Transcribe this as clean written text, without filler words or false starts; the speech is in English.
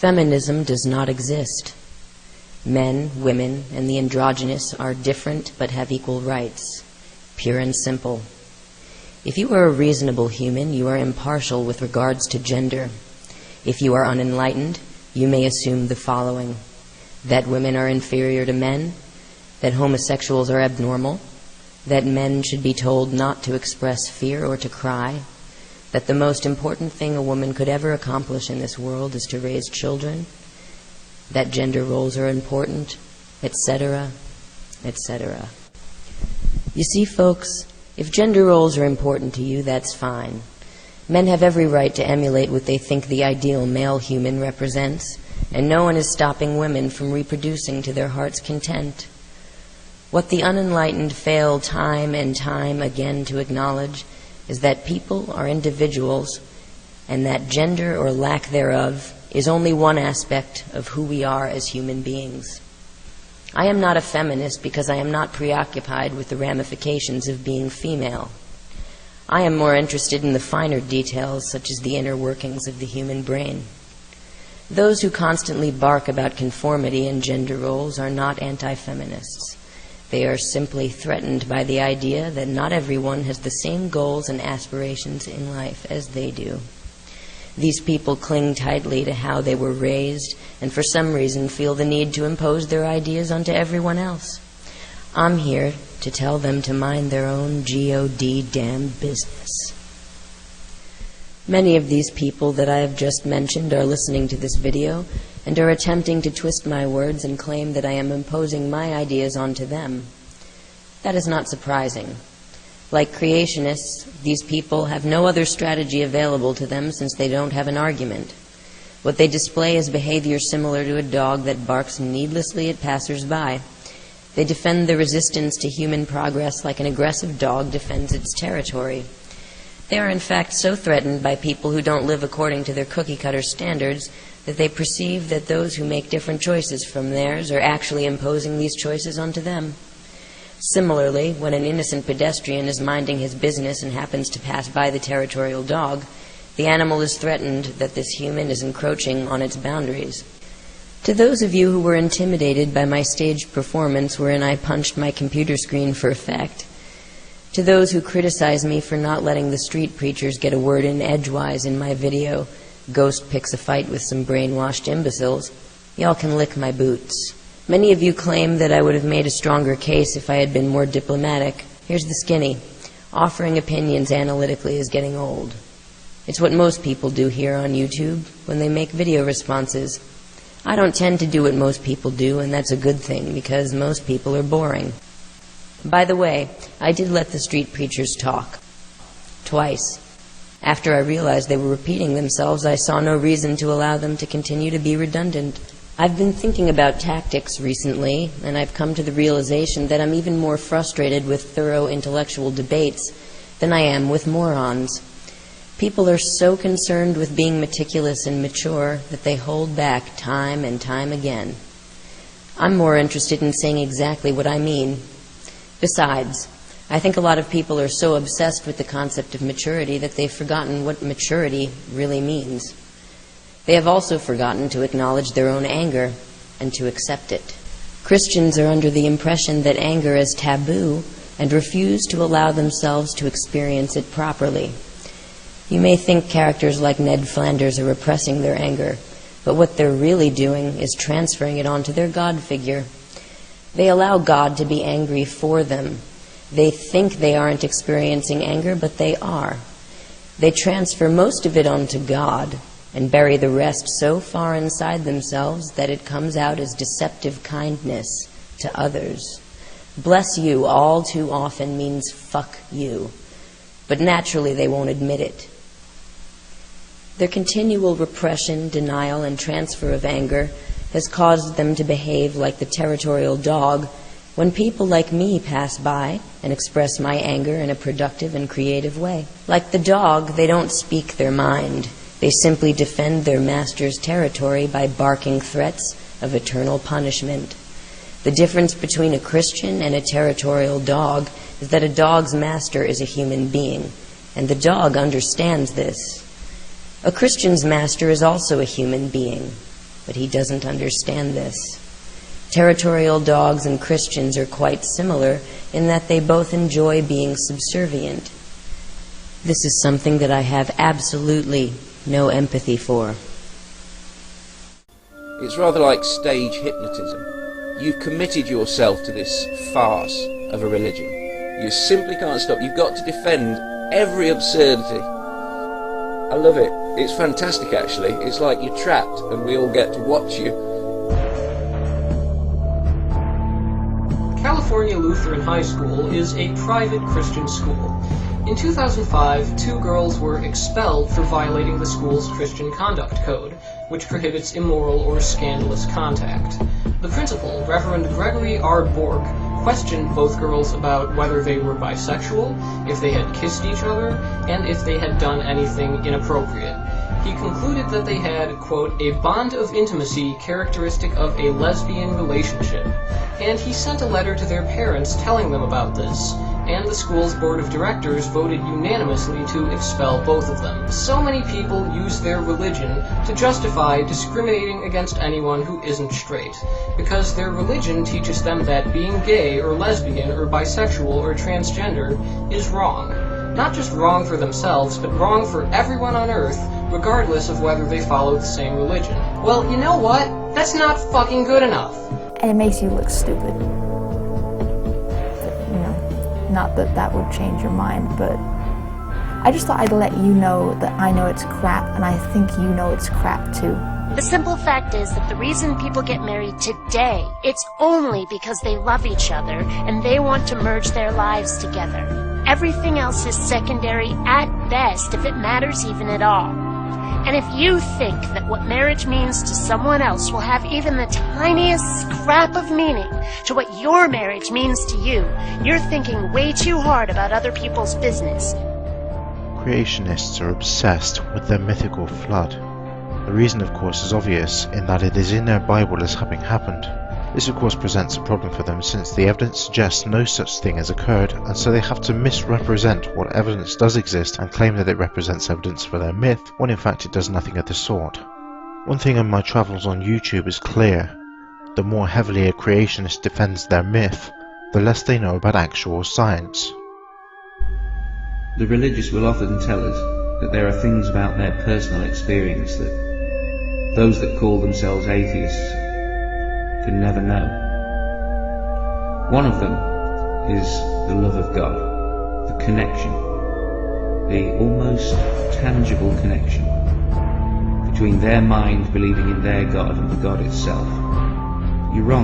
Feminism does not exist. Men, women, and the androgynous are different but have equal rights. Pure and simple. If you are a reasonable human, you are impartial with regards to gender. If you are unenlightened, you may assume the following: that women are inferior to men, that homosexuals are abnormal, that men should be told not to express fear or to cry, that the most important thing a woman could ever accomplish in this world is to raise children, that gender roles are important, etc., etc. You see, folks, if gender roles are important to you, that's fine. Men have every right to emulate what they think the ideal male human represents, and no one is stopping women from reproducing to their heart's content. What the unenlightened fail time and time again to acknowledge is that people are individuals, and that gender or lack thereof is only one aspect of who we are as human beings. I am not a feminist because I am not preoccupied with the ramifications of being female. I am more interested in the finer details, such as the inner workings of the human brain. Those who constantly bark about conformity and gender roles are not anti-feminists. They are simply threatened by the idea that not everyone has the same goals and aspirations in life as they do. These people cling tightly to how they were raised and for some reason feel the need to impose their ideas onto everyone else. I'm here to tell them to mind their own G.O.D. damn business. Many of these people that I have just mentioned are listening to this video and are attempting to twist my words and claim that I am imposing my ideas onto them. That is not surprising. Like creationists, these people have no other strategy available to them since they don't have an argument. What they display is behavior similar to a dog that barks needlessly at passers-by. They defend the resistance to human progress like an aggressive dog defends its territory. They are in fact so threatened by people who don't live according to their cookie-cutter standards that they perceive that those who make different choices from theirs are actually imposing these choices onto them. Similarly, when an innocent pedestrian is minding his business and happens to pass by the territorial dog, the animal is threatened that this human is encroaching on its boundaries. To those of you who were intimidated by my staged performance wherein I punched my computer screen for effect, to those who criticize me for not letting the street preachers get a word in edgewise in my video, Ghost Picks a Fight with Some Brainwashed Imbeciles, y'all can lick my boots. Many of you claim that I would have made a stronger case if I had been more diplomatic. Here's the skinny. Offering opinions analytically is getting old. It's what most people do here on YouTube when they make video responses. I don't tend to do what most people do, and that's a good thing because most people are boring. By the way, I did let the street preachers talk. Twice. After I realized they were repeating themselves, I saw no reason to allow them to continue to be redundant. I've been thinking about tactics recently, and I've come to the realization that I'm even more frustrated with thorough intellectual debates than I am with morons. People are so concerned with being meticulous and mature that they hold back time and time again. I'm more interested in saying exactly what I mean. Besides, I think a lot of people are so obsessed with the concept of maturity that they've forgotten what maturity really means. They have also forgotten to acknowledge their own anger and to accept it. Christians are under the impression that anger is taboo and refuse to allow themselves to experience it properly. You may think characters like Ned Flanders are repressing their anger, but what they're really doing is transferring it onto their God figure. They allow God to be angry for them. They think they aren't experiencing anger, but they are. They transfer most of it onto God and bury the rest so far inside themselves that it comes out as deceptive kindness to others. Bless you all too often means fuck you, but naturally they won't admit it. Their continual repression, denial, and transfer of anger has caused them to behave like the territorial dog when people like me pass by and express my anger in a productive and creative way. Like the dog, they don't speak their mind. They simply defend their master's territory by barking threats of eternal punishment. The difference between a Christian and a territorial dog is that a dog's master is a human being, and the dog understands this. A Christian's master is also a human being. but he doesn't understand this. Territorial dogs and Christians are quite similar in that they both enjoy being subservient. This is something that I have absolutely no empathy for. It's rather like stage hypnotism. You've committed yourself to this farce of a religion. You simply can't stop. You've got to defend every absurdity. I love it. It's fantastic, actually. It's like you're trapped and we all get to watch you. California Lutheran High School is a private Christian school. In 2005, 2 girls were expelled for violating the school's Christian Conduct Code, which prohibits immoral or scandalous contact. The principal, Reverend Gregory R. Bork, questioned both girls about whether they were bisexual, if they had kissed each other, and if they had done anything inappropriate. He concluded that they had, quote, a bond of intimacy characteristic of a lesbian relationship, and he sent a letter to their parents telling them about this, and the school's board of directors voted unanimously to expel both of them. So many people use their religion to justify discriminating against anyone who isn't straight, because their religion teaches them that being gay or lesbian or bisexual or transgender is wrong. Not just wrong for themselves, but wrong for everyone on Earth, regardless of whether they follow the same religion. Well, you know what? That's not fucking good enough. And it makes you look stupid. Not that that would change your mind, but I just thought I'd let you know that I know it's crap, and I think you know it's crap too. The simple fact is that the reason people get married today, it's only because they love each other and they want to merge their lives together. Everything else is secondary at best, if it matters even at all. And if you think that what marriage means to someone else will have even the tiniest scrap of meaning to what your marriage means to you, you're thinking way too hard about other people's business. Creationists are obsessed with their mythical flood. The reason, of course, is obvious in that it is in their Bible as having happened. This, of course, presents a problem for them since the evidence suggests no such thing has occurred, and so they have to misrepresent what evidence does exist and claim that it represents evidence for their myth, when in fact it does nothing of the sort. One thing in my travels on YouTube is clear. The more heavily a creationist defends their myth, the less they know about actual science. The religious will often tell us that there are things about their personal experience that those that call themselves atheists can never know. One of them is the love of God, the connection, the almost tangible connection between their mind believing in their God and the God itself. You're wrong.